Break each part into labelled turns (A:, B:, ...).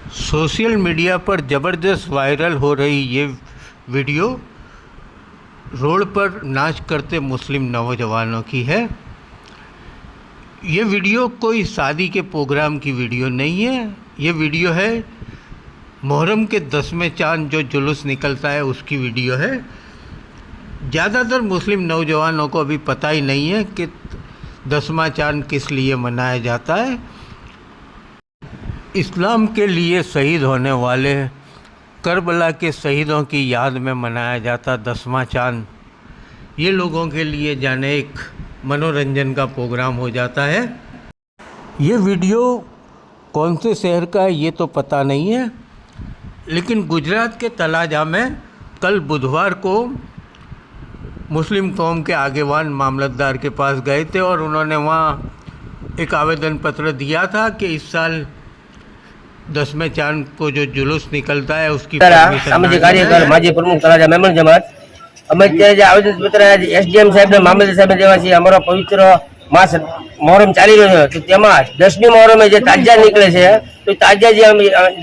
A: Social media पर ज़बरदस्त viral हो रही ये वीडियो रोड पर नाच करते मुस्लिम नौजवानों की है। ये वीडियो कोई शादी के प्रोग्राम की वीडियो नहीं है। ये वीडियो है मुहर्रम के 10वें चांद जो जुलूस निकलता है उसकी वीडियो है। ज़्यादातर मुस्लिम नौजवानों को अभी पता ही नहीं है कि 10वां चांद किस लिए मनाया जाता है। इस्लाम के लिए शहीद होने वाले करबला के शहीदों की याद में मनाया जाता 10वां चांद ये लोगों के लिए जाने एक मनोरंजन का प्रोग्राम हो जाता है। ये वीडियो कौन से शहर का है ये तो पता नहीं है, लेकिन गुजरात के तलाजा में कल बुधवार को मुस्लिम कौम के आगेवान मामलतदार के पास गए थे और उन्होंने वहाँ एक आवेदन पत्र दिया था कि इस साल 10वें चांद को जो जुलूस निकलता है उसकी
B: सामाजिक कार्यकर माजी प्रमुख तलाजा मेमन जमात અમે અત્યારે જે આવેદન પત્ર એસડીએમ સાહેબ ને મામલતદાર સાહેબ દેવા છે। અમારો પવિત્ર માસ મોહરમ ચાલી રહ્યો છે, તો તેમાં 10મી મોહરમે જે તાજિયા નીકળે છે, તો તાજિયા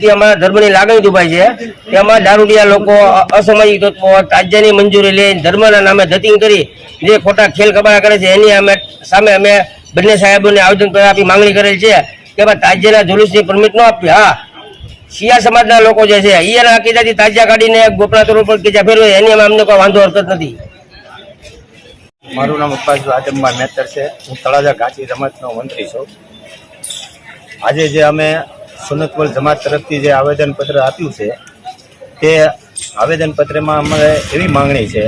B: જે અમારા ધર્મની લાગણી દુભાઈ છે, તેમાં દારૂડિયા લોકો, અસામાજિક તત્વો તાજિયાની મંજૂરી લઈને ધર્મના નામે ધતિંગ કરી જે ખોટા ખેલ કબાડા કરે છે, એની સામે અમે બંને સાહેબોને આવેદન પત્ર આપી માંગણી કરેલ છે કે તાજિયાના જુલુસની પરમિટ ન આપવી। હા, શિયા સમાજના લોકો જે છે એના અકીદાથી તાજિયા કાઢીને ગોપનાથ રોડ પર કેજા ફેરવે એની અમને કોઈ વાંધો હરકત નથી।
C: મારું નામ અબ્બાસ આદમમાં મેતર છે। હું તળાજા ઘાટી રમતનો મંત્રી છું। આજે જે અમે સુન્નતવલ જમાત તરફથી જે આવેદનપત્ર આપ્યું છે તે આવેદનપત્રમાં અમારે એવી માંગણી છે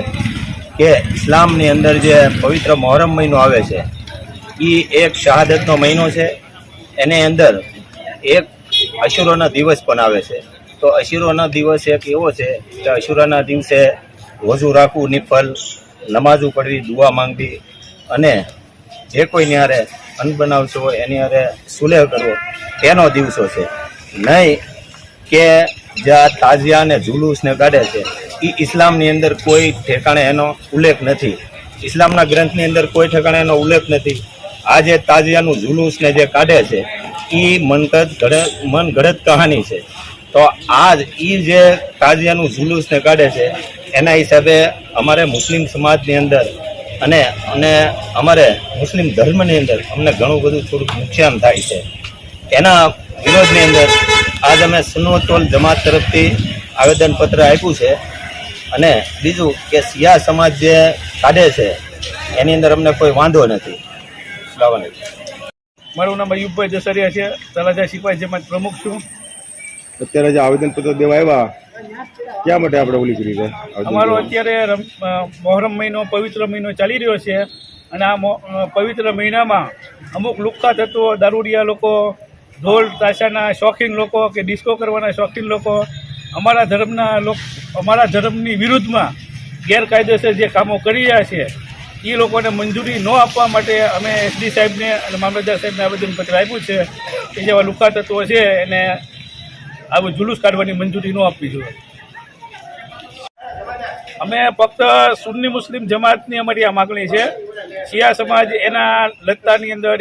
C: કે ઇસ્લામની અંદર જે પવિત્ર મોહરમ મહિનો આવે છે એ એક શહાદતનો મહિનો છે। એની અંદર એક અશુરાનો દિવસ પણ આવે છે। તો અશુરાનો દિવસ એક એવો છે કે અશુરાના દિવસે રોજુ રાખવું, નિફલ નમાઝું પડવી, દુઆ માંગવી અને જે કોઈની હારે અનબનાવશો હોય એની હારે સુલેહ કરવો એનો દિવસો છે। નહીં કે જે આ તાજિયા ને જુલુસ ને કાઢે છે એ ઇસ્લામની અંદર કોઈ ઠેકાણે એનો ઉલ્લેખ નથી। ઇસ્લામના ગ્રંથની અંદર કોઈ ઠેકાણે એનો ઉલ્લેખ નથી। આ જે તાજિયાનું જુલુસ ને જે કાઢે છે એ મનગઢત કહાની છે। તો આજ એ જે તાજિયાનું જુલુસ ને કાઢે છે એના હિસાબે અમારે મુસ્લિમ સમાજની અંદર અને અમારે મુસ્લિમ ધર્મની અંદર અમને ઘણું બધું થોડુંક નુકસાન થાય છે। એના વિરોધની અંદર આજ અમે સુન્નતવલ જમાત તરફથી આવેદનપત્ર આપ્યું છે। અને બીજું કે શિયા સમાજ જે કાઢે છે એની અંદર અમને કોઈ વાંધો નથી।
D: મારું નામ અયુબભાઈ જસરિયા છે, તળાજા સિપાઈ જમાત પ્રમુખ છું।
E: અત્યારે જે આવેદનપત્ર દેવા આવ્યા ક્યાં માટે આપણે ઓલી કરી છે?
D: અમારો અત્યારે મોહરમ મહિનો પવિત્ર મહિનો ચાલી રહ્યો છે અને આ પવિત્ર મહિનામાં અમુક લુખ્ખા તત્વો, દારૂડિયા લોકો, ઢોલ તાશાના શોખીન લોકો કે ડિસ્કો કરવાના શોખીન લોકો અમારા ધર્મની વિરુદ્ધમાં ગેરકાયદેસર જે કામો કરી રહ્યા છે એ લોકોને મંજૂરી ન આપવા માટે અમે એસડી સાહેબને અને મામલતદાર સાહેબને આવેદનપત્ર આપ્યું છે કે જેવા લુખ્ખા તત્વો છે એને આવું જુલુસ કાઢવાની મંજૂરી ન આપવી જોઈએ। અમે ફક્ત સુન્ની મુસ્લિમ જમાતની અમારી આ માગણી છે। શિયા સમાજ એના લત્તાની અંદર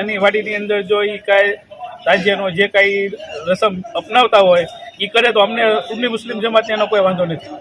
D: એની વાડીની અંદર જો એ કાંઈ તાજિયાનો જે કાંઈ રસમ અપનાવતા હોય એ કરે તો અમને સુન્ની મુસ્લિમ જમાતને એનો કોઈ વાંધો નથી।